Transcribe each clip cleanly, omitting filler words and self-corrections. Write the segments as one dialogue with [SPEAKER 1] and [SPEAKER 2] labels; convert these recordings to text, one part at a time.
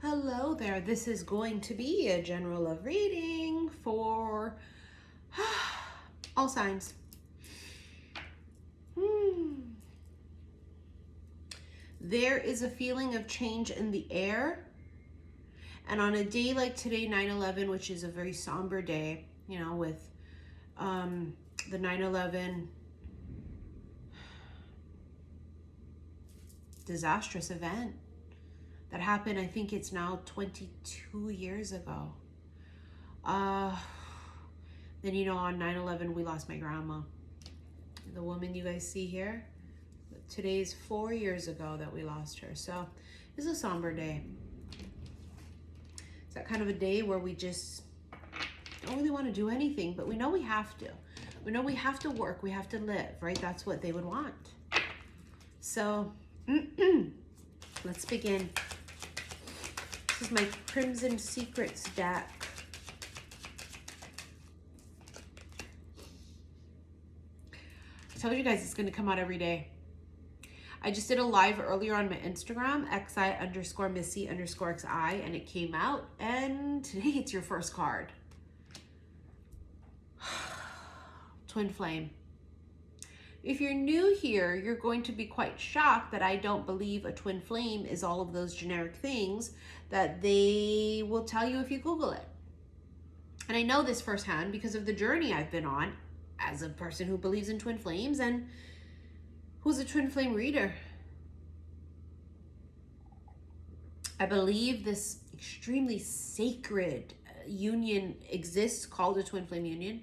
[SPEAKER 1] Hello there. This is going to be a general love reading for all signs. There is a feeling of change in the air. And on a day like today, 9/11, which is a very somber day, you know, with the 9/11 disastrous event that happened, I think it's now 22 years ago. Then, you know, on 9/11, we lost my grandma. The woman you guys see here, today's 4 years ago that we lost her. So it's a somber day. It's that kind of a day where we just don't really want to do anything, but we know we have to. We know we have to work, we have to live, right? That's what they would want. So let's begin. This is my Crimson Secrets deck. I told you guys it's going to come out every day. I just did a live earlier on my Instagram, xi_missy_xi, and it came out. And today it's your first card. Twinflame. If you're new here, you're going to be quite shocked that I don't believe a twin flame is all of those generic things that they will tell you if you Google it. And I know this firsthand because of the journey I've been on as a person who believes in twin flames and who's a twin flame reader. I believe this extremely sacred union exists called a twin flame union.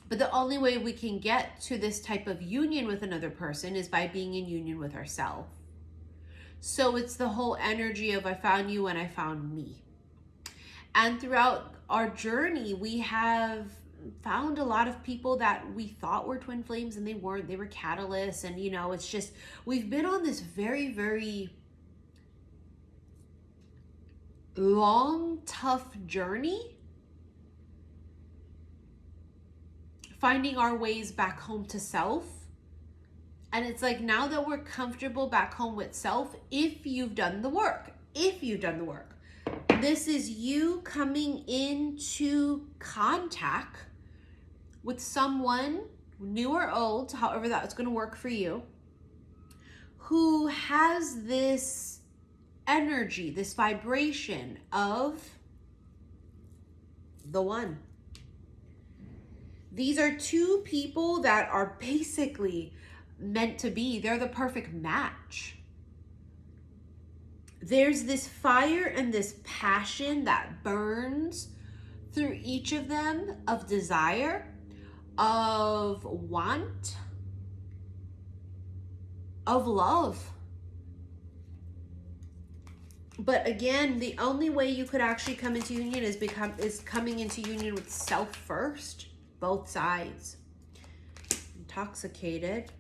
[SPEAKER 1] But the only way we can get to this type of union with another person is by being in union with ourselves. So it's the whole energy of I found you and I found me. And throughout our journey, we have found a lot of people that we thought were twin flames and they weren't. They were catalysts. And, you know, it's just, we've been on this very, very long, tough journey, finding our ways back home to self. And it's like, now that we're comfortable back home with self, if you've done the work, this is you coming into contact with someone, new or old, however that's going to work for you, who has this energy, this vibration of the one. These are two people that are basically meant to be. They're the perfect match. There's this fire and this passion that burns through each of them of desire, of want, of love. But again, the only way you could actually come into union is coming into union with self first. Both sides. Intoxicated.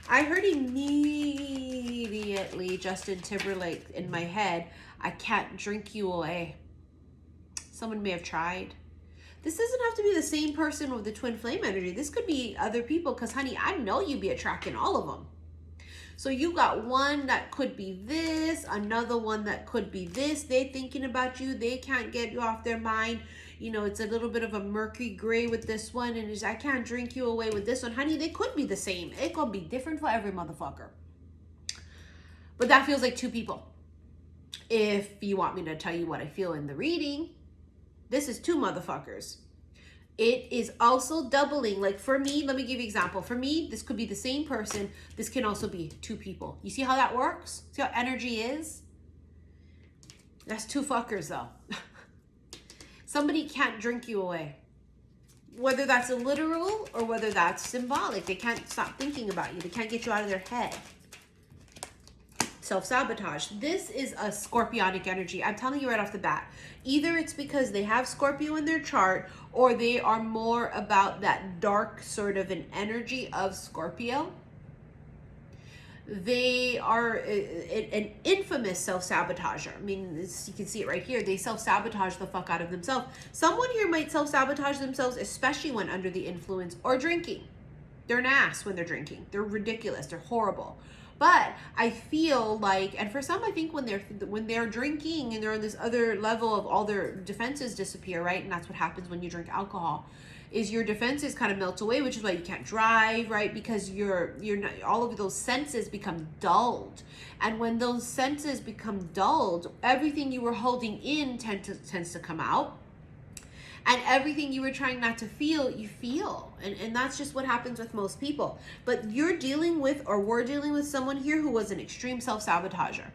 [SPEAKER 1] I heard immediately Justin Timberlake in my head. I can't drink you away. Someone may have tried. This doesn't have to be the same person with the twin flame energy. This could be other people because, honey, I know you be attracting all of them. So you got one that could be this, another one that could be this. They thinking about you. They can't get you off their mind. You know, it's a little bit of a murky gray with this one. And it's, I can't drink you away with this one. Honey, they could be the same. It could be different for every motherfucker. But that feels like two people. If you want me to tell you what I feel in the reading, this is two motherfuckers. It is also doubling. Like for me, let me give you an example. For me, this could be the same person. This can also be two people. You see how that works? See how energy is? That's two fuckers though. Somebody can't drink you away. Whether that's a literal or whether that's symbolic. They can't stop thinking about you. They can't get you out of their head. Self-sabotage. This is a scorpionic energy. I'm telling you right off the bat. Either it's because they have Scorpio in their chart or they are more about that dark sort of an energy of Scorpio. They are an infamous self-sabotager. I mean, you can see it right here. They self-sabotage the fuck out of themselves. Someone here might self-sabotage themselves, especially when under the influence or drinking. They're an ass when they're drinking. They're ridiculous. They're horrible. But I feel like, and for some, I think when they're drinking and they're on this other level of all their defenses disappear, right? And that's what happens when you drink alcohol, is your defenses kind of melt away, which is why you can't drive, right? Because you're not, all of those senses become dulled. And when those senses become dulled, everything you were holding in tends to come out. And everything you were trying not to feel, you feel. And that's just what happens with most people. But you're dealing with, or we're dealing with someone here who was an extreme self-sabotager.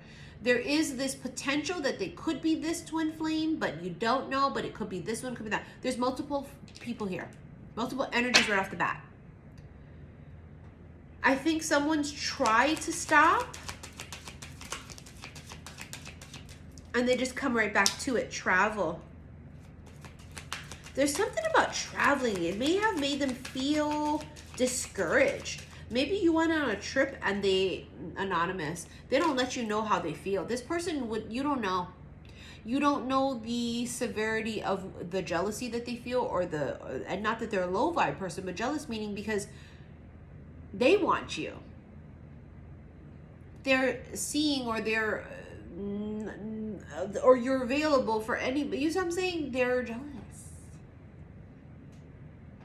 [SPEAKER 1] There is this potential that they could be this twin flame, but you don't know, but it could be this one, could be that. There's multiple people here. Multiple energies right off the bat. I think someone's tried to stop, and they just come right back to it. Travel. There's something about traveling. It may have made them feel discouraged. Maybe you went on a trip and they, anonymous, they don't let you know how they feel. This person you don't know. You don't know the severity of the jealousy that they feel, or and not that they're a low vibe person, but jealous meaning because they want you. They're seeing, or or you're available for anybody. You know what I'm saying? They're jealous.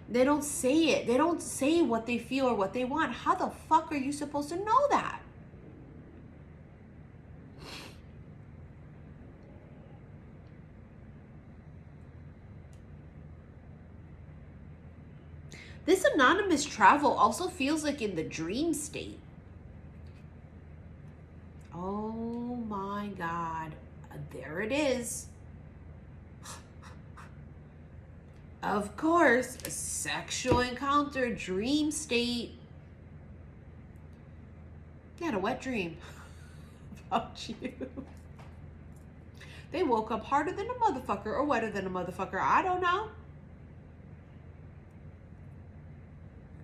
[SPEAKER 1] They don't say it. They don't say what they feel or what they want. How the fuck are you supposed to know that? This anonymous travel also feels like in the dream state. Oh my God. There it is. Of course, a sexual encounter, dream state. You had a wet dream about you. They woke up harder than a motherfucker or wetter than a motherfucker. I don't know.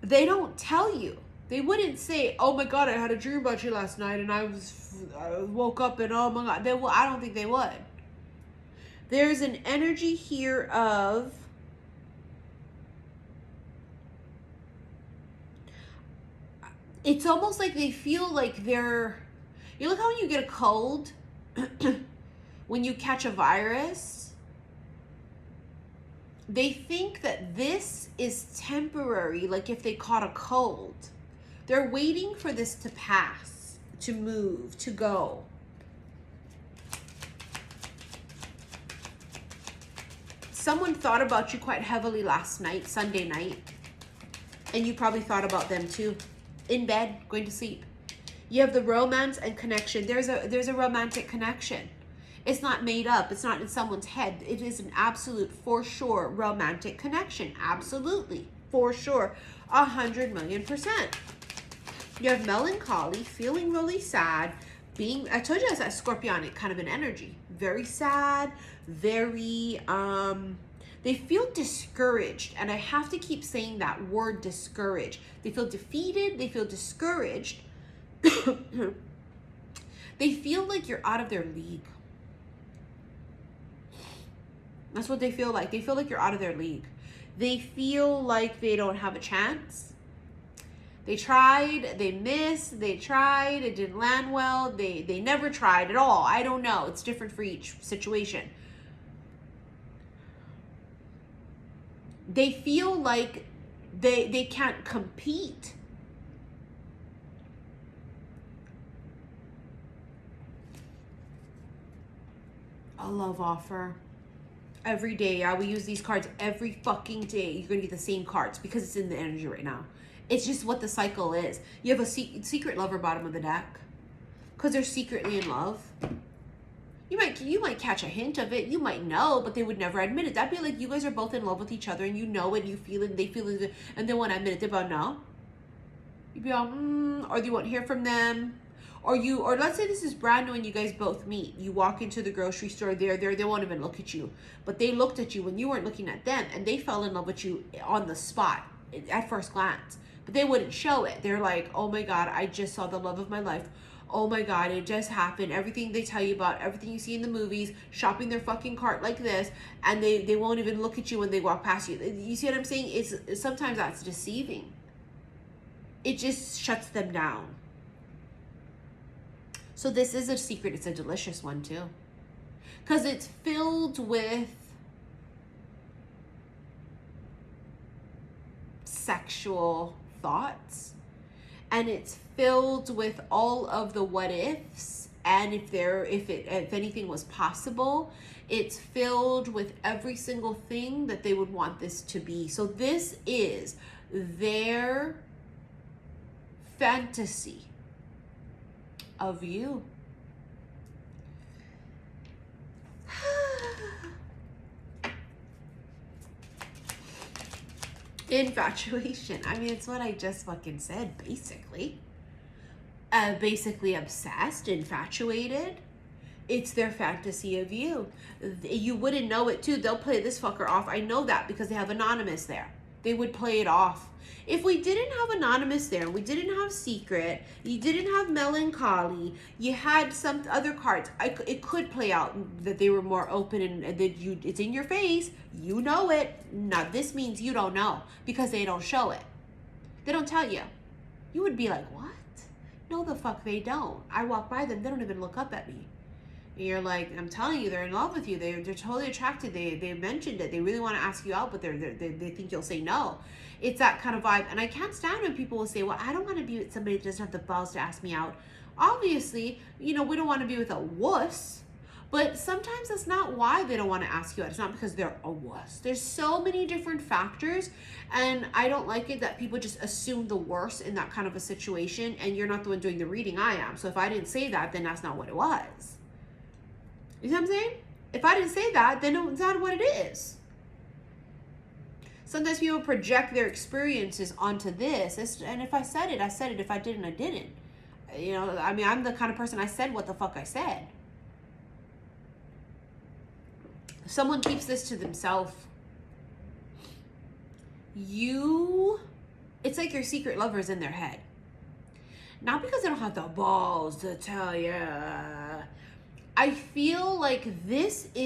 [SPEAKER 1] They don't tell you. They wouldn't say, oh my God, I had a dream about you last night and I woke up and oh my God. I don't think they would. There's an energy here of, it's almost like they feel like they're, you look how when you get a cold, when you catch a virus, they think that this is temporary, like if they caught a cold. They're waiting for this to pass, to move, to go. Someone thought about you quite heavily last night, Sunday night, and you probably thought about them too. In bed, going to sleep. You have the romance and connection. There's a romantic connection. It's not made up. It's not in someone's head. It is an absolute, for sure, romantic connection. Absolutely. For sure. 100,000,000%. You have melancholy, feeling really sad, I told you it's that scorpionic kind of an energy. Very sad, very, they feel discouraged, and I have to keep saying that word, discouraged. They feel defeated, they feel discouraged. They feel like you're out of their league. That's what they feel like. They feel like you're out of their league. They feel like they don't have a chance. They tried, they missed, they tried, it didn't land well, they never tried at all. I don't know. It's different for each situation. They feel like they can't compete. A love offer. Every day. I will use these cards every fucking day. You're going to get the same cards because it's in the energy right now. It's just what the cycle is. You have a secret lover bottom of the deck because they're secretly in love. You might catch a hint of it. You might know, but they would never admit it. That'd be like you guys are both in love with each other and you know it, you feel it, they feel it, and they won't admit it. They're about no. You'd be all, or you won't hear from them. Or let's say this is brand new and you guys both meet. You walk into the grocery store, they're there, they won't even look at you. But they looked at you when you weren't looking at them and they fell in love with you on the spot at first glance. But they wouldn't show it. They're like, oh my God, I just saw the love of my life. Oh my God, it just happened. Everything they tell you about, everything you see in the movies, shopping their fucking cart like this, and they won't even look at you when they walk past you. You see what I'm saying? It's sometimes that's deceiving. It just shuts them down. So this is a secret. It's a delicious one too. Because it's filled with sexual thoughts. And it's filled with all of the what ifs. And if anything was possible, it's filled with every single thing that they would want this to be. So this is their fantasy of you. Infatuation. I mean, it's what I just fucking said, basically. Basically obsessed, infatuated. It's their fantasy of you. You wouldn't know it too. They'll play this fucker off. I know that because they have Anonymous there. They would play it off. If we didn't have Anonymous there, we didn't have Secret, you didn't have Melancholy, you had some other cards, it could play out that they were more open and that it's in your face, you know it. Now this means you don't know because they don't show it. They don't tell you. You would be like, what? No, the fuck they don't. I walk by them, they don't even look up at me. And you're like, I'm telling you, they're in love with you. They're totally attracted. They mentioned it. They really want to ask you out, but they think you'll say no. It's that kind of vibe. And I can't stand when people will say, well, I don't want to be with somebody that doesn't have the balls to ask me out. Obviously, we don't want to be with a wuss. But sometimes that's not why they don't want to ask you out. It's not because they're a wuss. There's so many different factors. And I don't like it that people just assume the worst in that kind of a situation. And you're not the one doing the reading, I am. So if I didn't say that, then that's not what it was. You know what I'm saying? If I didn't say that, then it's not what it is. Sometimes people project their experiences onto this. And if I said it, I said it. If I didn't, I didn't. I mean, I'm the kind of person, I said what the fuck I said. If someone keeps this to themselves, it's like your secret lover's in their head. Not because they don't have the balls to tell you. I feel like it's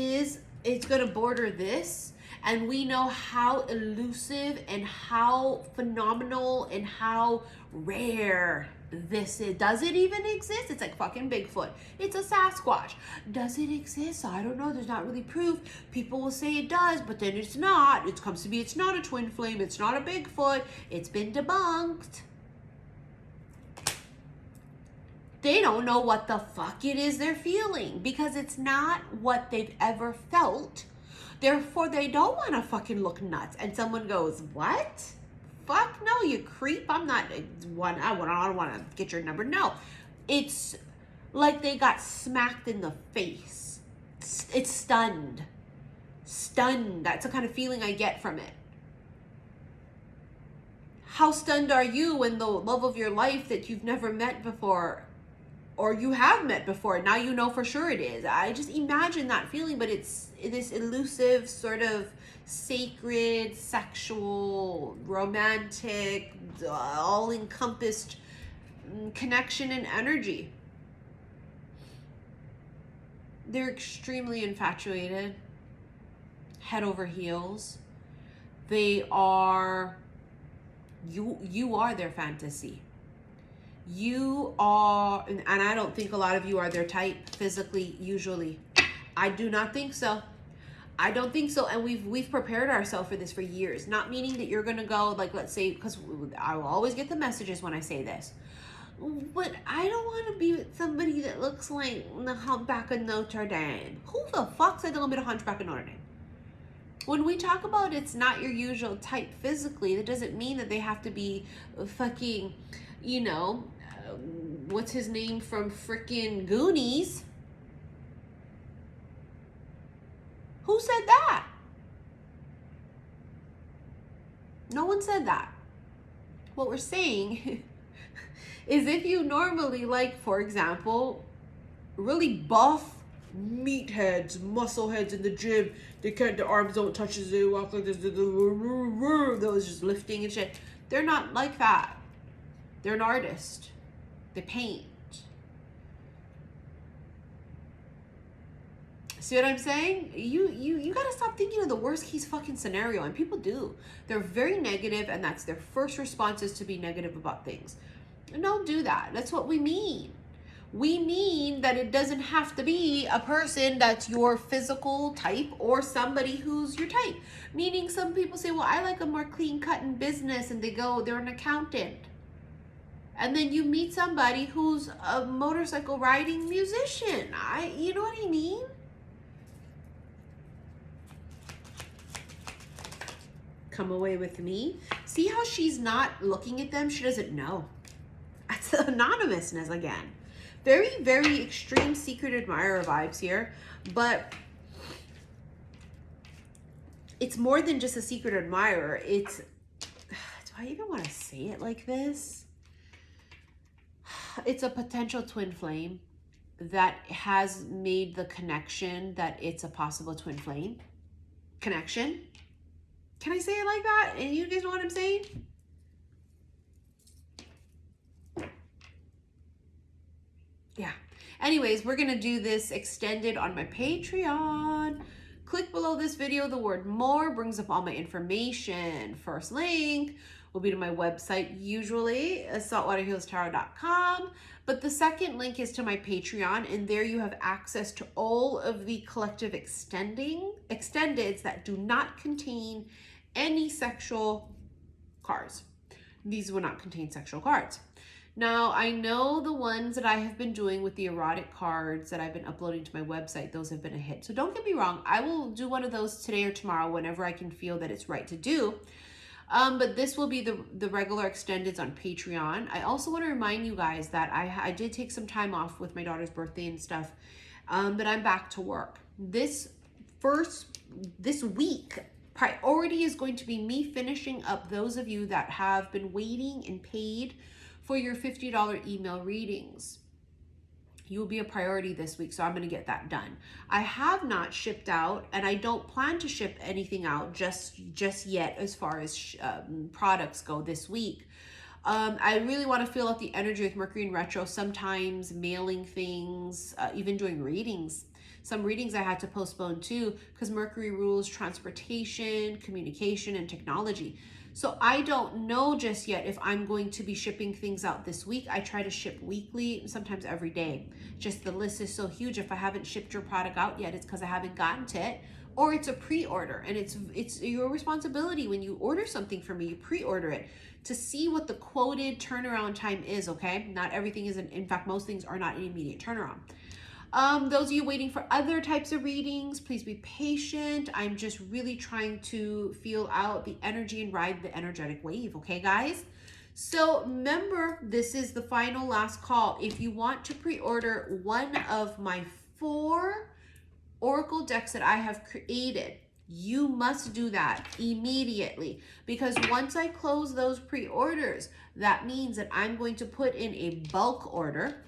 [SPEAKER 1] going to border this. And we know how elusive and how phenomenal and how rare this is. Does it even exist? It's like fucking Bigfoot. It's a Sasquatch. Does it exist? I don't know. There's not really proof. People will say it does, but then it's not. It comes to be, it's not a twin flame. It's not a Bigfoot. It's been debunked. They don't know what the fuck it is they're feeling because it's not what they've ever felt. Therefore, they don't want to fucking look nuts. And someone goes, what? Fuck no, you creep. I don't want to get your number. No. It's like they got smacked in the face. It's stunned. Stunned. That's the kind of feeling I get from it. How stunned are you when the love of your life that you've never met before, or you have met before, now you know for sure it is. I just imagine that feeling, but it's this elusive sort of sacred, sexual, romantic, all-encompassed connection and energy. They're extremely infatuated, head over heels. They are, you are their fantasy. You are, and I don't think a lot of you are their type physically, usually. I do not think so. I don't think so. And we've prepared ourselves for this for years. Not meaning that you're going to go, like, let's say, because I will always get the messages when I say this. But I don't want to be with somebody that looks like the Hunchback of Notre Dame. Who the fuck said they're going to be the Hunchback of Notre Dame? When we talk about it's not your usual type physically, that doesn't mean that they have to be fucking, what's his name from frickin' Goonies? Who said that? No one said that. What we're saying is if you normally like, for example, really buff meatheads, muscle heads in the gym, their arms don't touch, they walk like this, those just lifting and shit. They're not like that. They're an artist. They paint. See what I'm saying? You gotta stop thinking of the worst case fucking scenario, and people do. They're very negative, and that's their first response is to be negative about things. And don't do that. That's what we mean. we mean that it doesn't have to be a person that's your physical type or somebody who's your type. Meaning some people say, well, I like a more clean cut in business, and they're an accountant. And then you meet somebody who's a motorcycle riding musician. You know what I mean? Come away with me. See how she's not looking at them? She doesn't know. That's the anonymousness again. Very, very extreme secret admirer vibes here. But it's more than just a secret admirer. Do I even want to say it like this? It's a potential twin flame that has made the connection that it's a possible twin flame connection. Can I say it like that? And you guys know what I'm saying? Yeah. Anyways, we're going to do this extended on my Patreon. Click below this video. The word more brings up all my information. First link will be to my website, usually saltwaterhealstarot.com. But the second link is to my Patreon, and there you have access to all of the collective extendeds that do not contain any sexual cards. These will not contain sexual cards. Now, I know the ones that I have been doing with the erotic cards that I've been uploading to my website, those have been a hit. So don't get me wrong, I will do one of those today or tomorrow whenever I can feel that it's right to do. But this will be the regular extendeds on Patreon. I also want to remind you guys that I did take some time off with my daughter's birthday and stuff, but I'm back to work. This week, priority is going to be me finishing up those of you that have been waiting and paid for your $50 email readings. You will be a priority this week, so I'm going to get that done. I have not shipped out, and I don't plan to ship anything out just yet as far as products go this week. I really want to feel out the energy with Mercury in retro, sometimes mailing things, even doing readings. Some readings I had to postpone too because Mercury rules transportation, communication, and technology. So I don't know just yet if I'm going to be shipping things out this week. I try to ship weekly, sometimes every day. Just the list is so huge. If I haven't shipped your product out yet, it's because I haven't gotten to it. Or it's a pre-order, and it's your responsibility when you order something from me, you pre-order it to see what the quoted turnaround time is, okay? Not everything is, in fact, most things are not an immediate turnaround. Those of you waiting for other types of readings, please be patient. I'm just really trying to feel out the energy and ride the energetic wave, okay, guys? So remember, this is the final last call. If you want to pre-order one of my 4 Oracle decks that I have created, you must do that immediately, because once I close those pre-orders, that means that I'm going to put in a bulk order.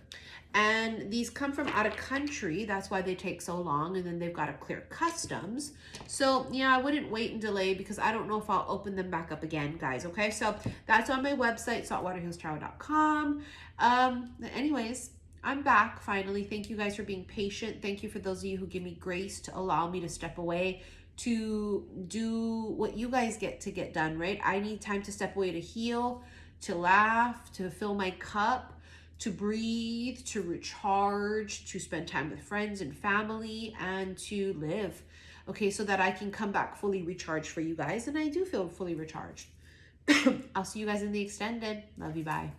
[SPEAKER 1] And these come from out of country. That's why they take so long. And then they've got to clear customs. So yeah, I wouldn't wait and delay because I don't know if I'll open them back up again, guys. Okay, so that's on my website, saltwaterhealstarot.com. Anyways, I'm back finally. Thank you guys for being patient. Thank you for those of you who give me grace to allow me to step away to do what you guys get to get done, right? I need time to step away to heal, to laugh, to fill my cup, to breathe, to recharge, to spend time with friends and family, and to live, okay, so that I can come back fully recharged for you guys. And I do feel fully recharged. I'll see you guys in the extended. Love you, bye.